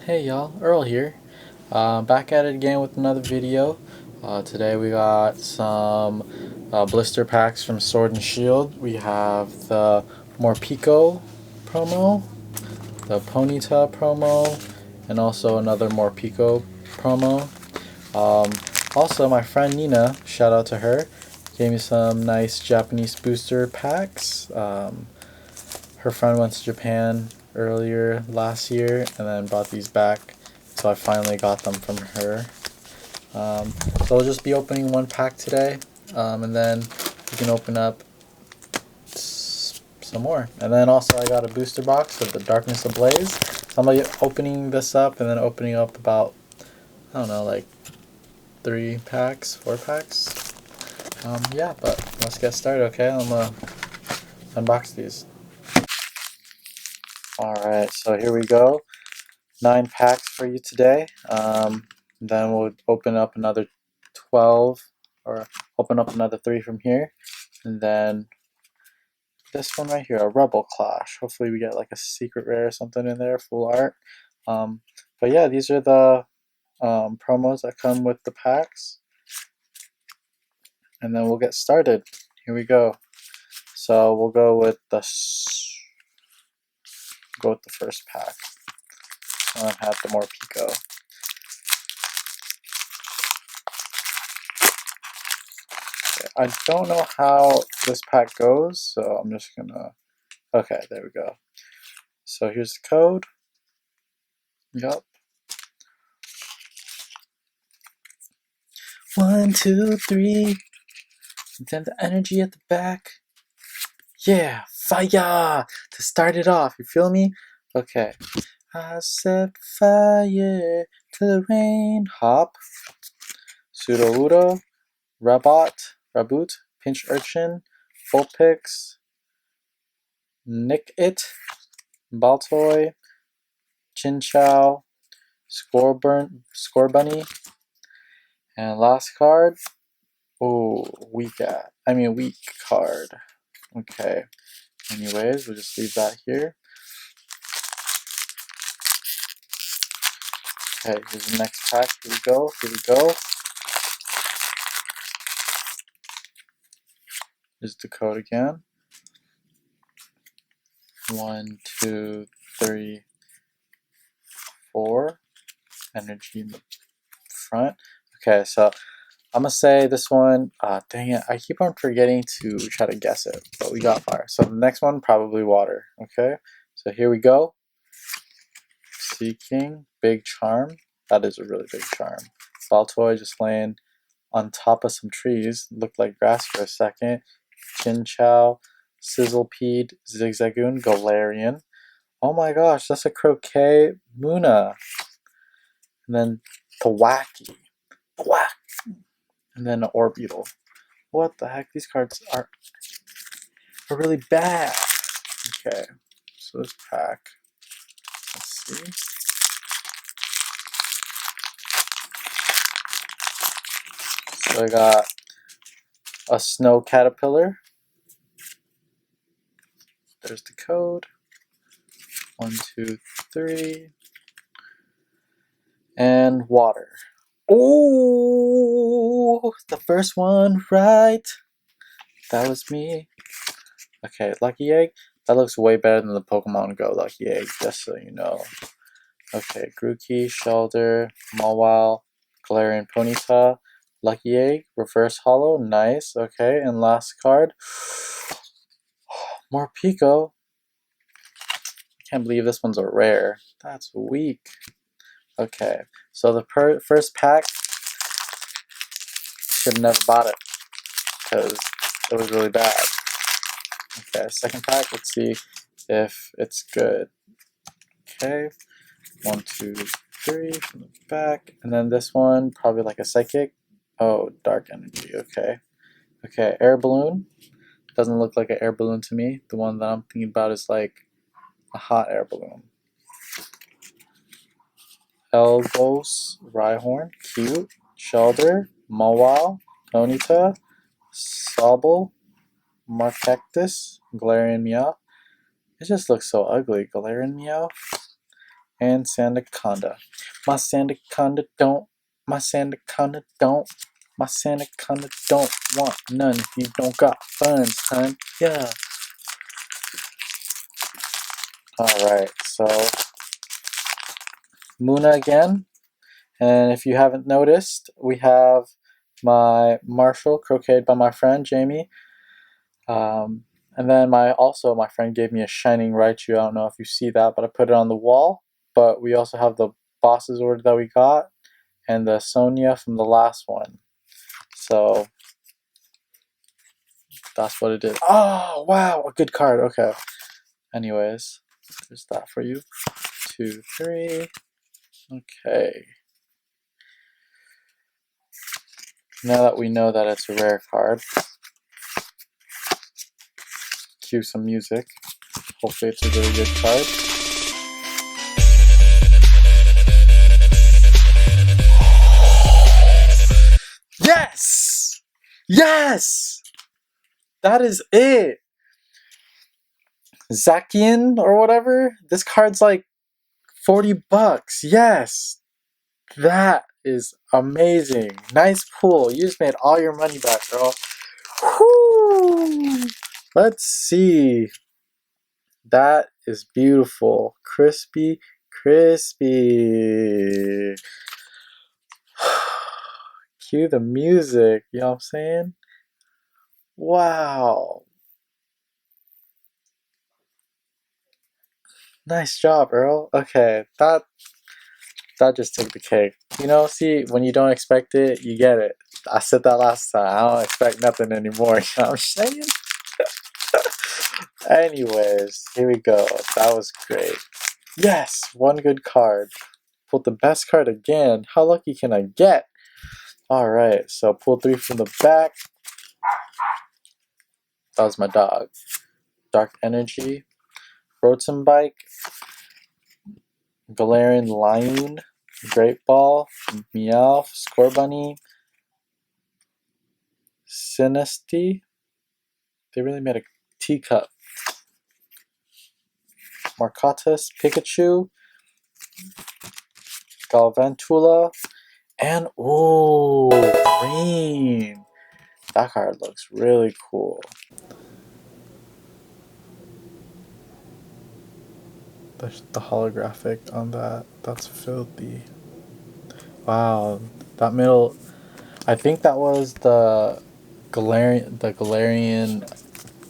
Hey y'all, Earl here. Back at it again with another video. Today we got some blister packs from Sword and Shield. We have the Morpeko promo, the Ponyta promo, and also another Morpeko promo. Um, Also, my friend Nina, shout out to her, gave me some nice Japanese booster packs. Her friend went to Japan earlier last year and then brought these back, so I finally got them from her. So we'll just be opening one pack today, and then we can open up some more. And then also I got a booster box of the Darkness Ablaze. So I'm gonna be opening this up and then opening up about, I don't know, like 4 packs. Yeah, but let's get started, okay? I'm gonna unbox these. Alright, so here we go. 9 packs for you today. Then we'll open up another 12, or open up another 3 from here. And then this one right here, a Rebel Clash. Hopefully we get like a secret rare or something in there, full art. But yeah, these are the promos that come with the packs. And then we'll get started. Here we go. So we'll go with the first pack. And then have the Morpeko. I don't know how this pack goes, so I'm just gonna... Okay, there we go. So here's the code. Yup. 1, 2, 3. Then the energy at the back. Yeah, fire! To start it off, you feel me? Okay. I set fire to the rain. Hop. Sudowoodo. Raboot. Pinch Urchin. Vulpix. Nick It. Baltoy. Chinchou. Scorbunny. And last card. Oh, weak card. Okay. Anyways, we'll just leave that here. Okay, here's the next pack. Here we go. Here's the code again. 1, 2, 3, 4. Energy in the front. Okay, so I'm gonna say this one. Dang it, I keep on forgetting to try to guess it, but we got fire. So the next one, probably water. Okay, so here we go. Sea King, big charm. That is a really big charm. Baltoy just laying on top of some trees. Looked like grass for a second. Chinchou, Sizzlepede, Zigzagoon, Galarian. Oh my gosh, that's a Croquet Muna. And then Thwacky. Thwack. And then an Orbeetle. What the heck? These cards are really bad. Okay, so this pack. Let's see. So I got a Snow Caterpillar. There's the code. 1, 2, 3. And water. Oh, the first one right. That was me. Okay, Lucky Egg. That looks way better than the Pokemon Go Lucky Egg, just so you know. Okay, Grookey, Shelder, Mawile, Galarian Ponyta, Lucky Egg, Reverse Hollow, nice. Okay, and last card. Morpeko. I can't believe this one's a rare. That's weak. Okay, so the first pack, should have never bought it because it was really bad. Okay, second pack, let's see if it's good. Okay, 1, 2, 3 from the back, and then this one, probably like a psychic. Oh, dark energy, okay. Okay, air balloon. Doesn't look like an air balloon to me. The one that I'm thinking about is like a hot air balloon. Elbows, Rhyhorn, cute. Shelder, Mawile, Ponyta, Sobble, Markectus, Galarian Meow. It just looks so ugly. Galarian Meow. and Sandaconda. My Sandaconda don't. My Sandaconda don't. My Sandaconda don't want none if you don't got funds, hun. Yeah. Alright, so Muna again. And if you haven't noticed, we have my Marshall crocheted by my friend Jamie. And then my friend gave me a Shining Raichu. I don't know if you see that, but I put it on the wall. But we also have the boss's order that we got and the Sonia from the last one. So that's what it is. Oh wow, a good card. Okay. Anyways, there's that for you. 2, 3. Okay. Now that we know that it's a rare card, cue some music. Hopefully it's a really good card. Yes! Yes! That is it! Zacian or whatever? This card's like $40. Yes! That is amazing. Nice pull. You just made all your money back, girl. Whoo! Let's see. That is beautiful. Crispy, crispy. Cue the music. You know what I'm saying? Wow. Nice job, Earl. Okay, that just took the cake. You know, see, when you don't expect it, you get it. I said that last time. I don't expect nothing anymore. You know what I'm saying? Anyways, here we go. That was great. Yes, one good card. Pulled the best card again. How lucky can I get? Alright, so pull 3 from the back. That was my dog. Dark Energy. Rotom Bike. Galarian Lion. Great Ball. Meowth. Scorbunny. Sinistea. They really made a teacup. Marcotus. Pikachu. Galvantula. And, ooh, green. That card looks really cool. The holographic on that's filthy. Wow, that middle, I think that was the Galarian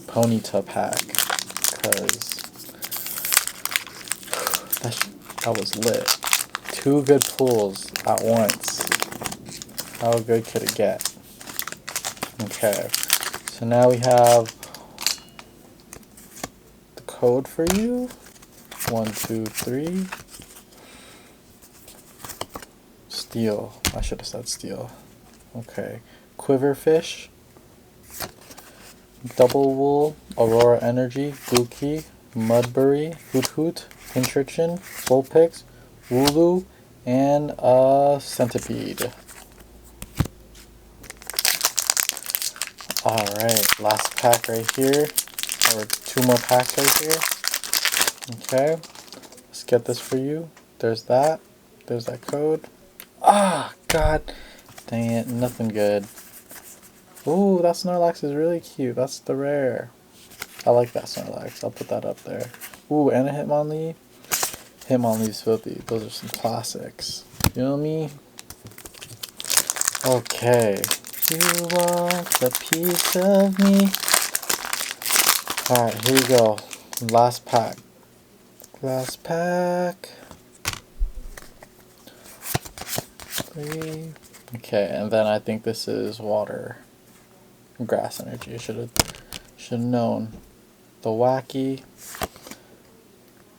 Ponyta pack, because that was lit. 2 good pulls at once. How good could it get? Okay, so now we have the code for you. 1, 2, 3. Steel. I should have said steel. Okay. Quiverfish. Double Wool. Aurora Energy. Buki. Mudbury. Hoot Hoot. Pinchurchin. Vulpix. Wooloo. And a Centipede. Alright. Last pack right here. Or 2 more packs right here. Okay. Let's get this for you. There's that. There's that code. Ah, God. Dang it. Nothing good. Ooh, that Snorlax is really cute. That's the rare. I like that Snorlax. I'll put that up there. Ooh, and a Hitmonlee. Hitmonlee's filthy. Those are some classics. You know me? Okay. You want a piece of me? Alright, here we go. Last pack. Last pack. 3. Okay, and then I think this is water. Grass energy. I should have known. The Wacky.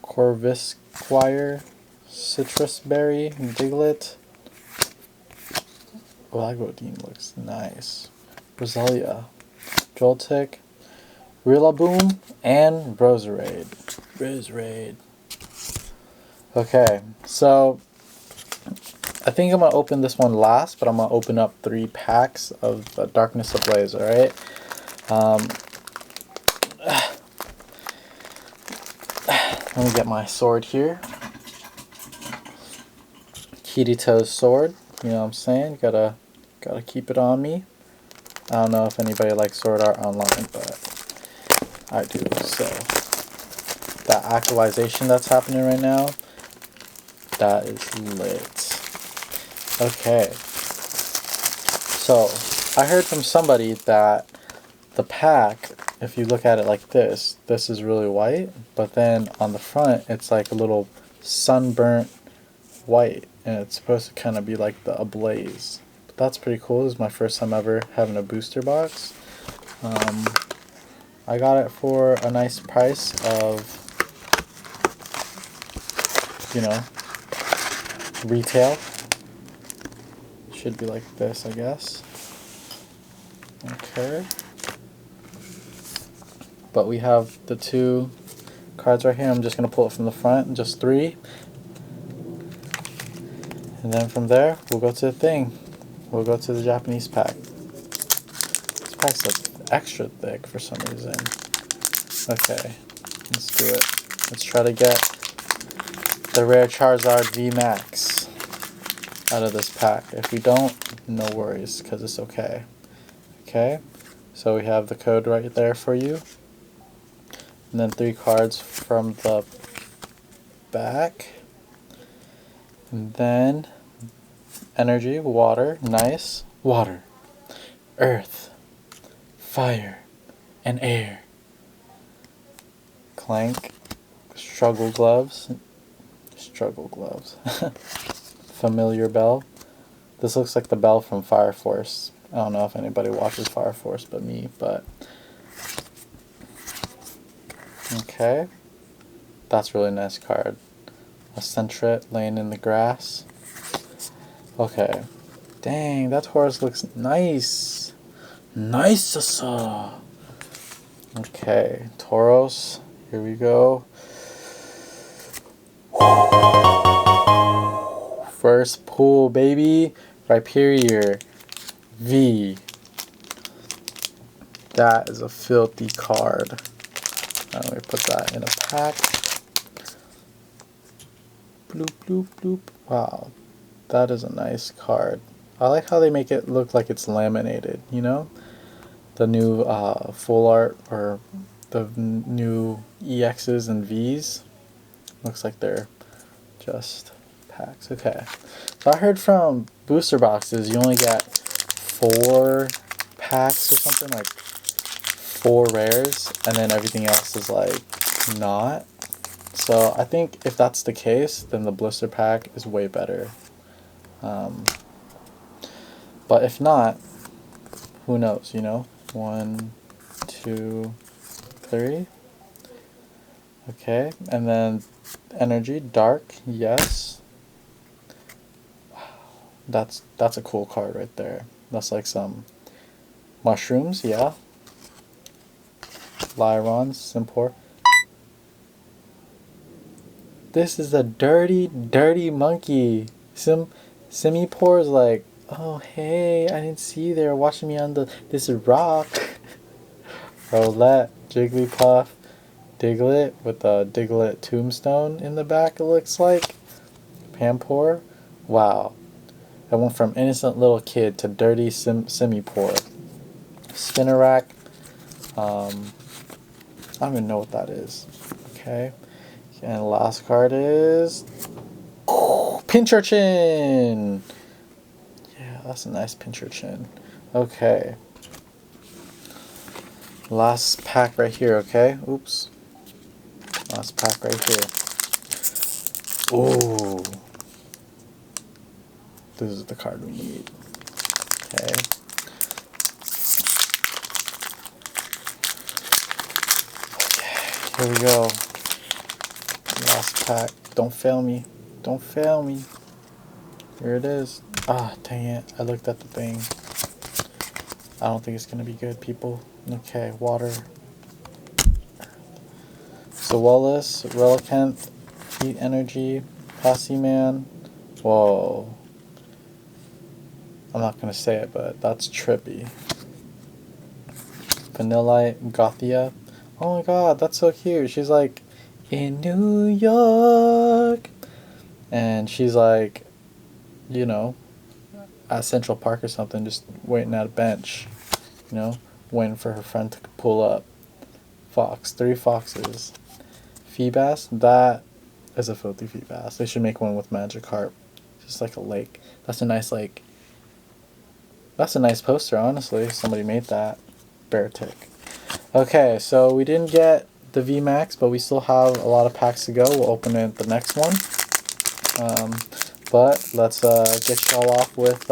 Corvisquire. Citrus Berry. Diglett. Lagodine looks nice. Roselia. Joltik. Rillaboom. And Roserade. Roserade. Okay, so I think I'm going to open this one last, but I'm going to open up 3 packs of Darkness Ablaze, alright? Let me get my sword here. Kirito's sword. You know what I'm saying? Gotta keep it on me. I don't know if anybody likes sword art online, but I do. So that actualization that's happening right now, that is lit. Okay. So I heard from somebody that the pack, if you look at it like this is really white, but then on the front it's like a little sunburnt white, and it's supposed to kind of be like the Ablaze. But that's pretty cool. This is my first time ever having a booster box. I got it for a nice price of, you know, retail. Should be like this, I guess. Okay. But we have the 2 cards right here. I'm just going to pull it from the front, just 3. And then from there, we'll go to the thing. We'll go to the Japanese pack. This pack's like extra thick for some reason. Okay, let's do it. Let's try to get the rare Charizard VMAX out of this pack. If we don't, no worries, because it's okay. Okay, so we have the code right there for you. And then 3 cards from the back. And then energy, water, nice. Water, earth, fire, and air. Clank, struggle gloves. Familiar bell. This looks like the bell from Fire Force. I don't know if anybody watches Fire Force but me, but okay. That's a really nice card. A Sentret laying in the grass. Okay. Dang, that horse looks nice. Nice. Okay, Tauros. Here we go. First pull, baby. Rhyperior V. That is a filthy card. Let me put that in a pack. Bloop, bloop, bloop. Wow. That is a nice card. I like how they make it look like it's laminated, you know? The new full art, or the new EXs and Vs. Looks like they're just packs. Okay. So I heard from booster boxes you only get 4 packs or something, like 4 rares, and then everything else is like not. So I think if that's the case, then the blister pack is way better. But if not, who knows, you know? 1, 2, 3. Okay, and then energy, dark, yes. That's a cool card right there. That's like some mushrooms, yeah. Lyron, Simpor. This is a dirty, dirty monkey. Simipore is like, oh hey, I didn't see you there watching me on this rock. Rowlet, Jigglypuff, Diglett with a Diglett tombstone in the back, it looks like. Pampor. Wow. I went from innocent little kid to dirty Simipore. Spinarak. I don't even know what that is. Okay. And the last card is Pincurchin. Yeah, that's a nice Pincurchin. Okay. Last pack right here, okay? Oops. Last pack right here. Ooh. This is the card we need. Okay. Okay, here we go. Last pack. Don't fail me. Don't fail me. Here it is. Ah, dang it. I looked at the thing. I don't think it's going to be good, people. Okay, water. Sawallis, Relicanth, Heat Energy, Passy-Man. Whoa. I'm not going to say it, but that's trippy. Vanillite, Gothia. Oh my god, that's so cute. She's like, in New York. And she's like you know, at Central Park or something, just waiting at a bench, you know, waiting for her friend to pull up. Fox, 3 foxes. Feebas, that is a filthy Feebas. They should make one with Magikarp. Just like a lake. That's a nice lake. That's a nice poster, honestly. Somebody made that. Beartic. Okay, so we didn't get the VMAX, but we still have a lot of packs to go. We'll open it the next one. But let's get y'all off with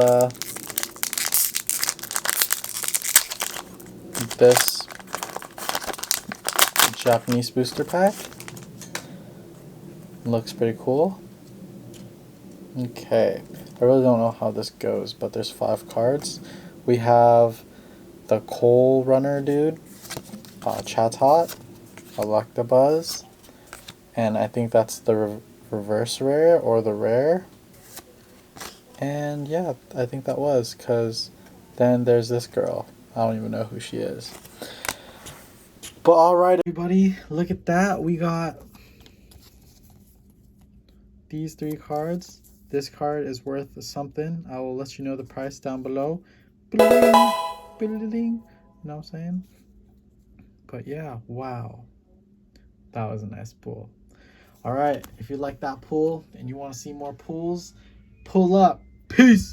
this Japanese booster pack. Looks pretty cool. Okay, I really don't know how this goes, but there's 5 cards. We have the Coal Runner dude, Chatot, Electabuzz, and I think that's the reverse rare or the rare. And yeah, I think that was, because then there's this girl. I don't even know who she is. But alright, everybody, look at that. We got these 3 cards. This card is worth something. I will let you know the price down below. You know what I'm saying? But yeah, wow. That was a nice pull. Alright, if you like that pull and you want to see more pulls, pull up. Peace!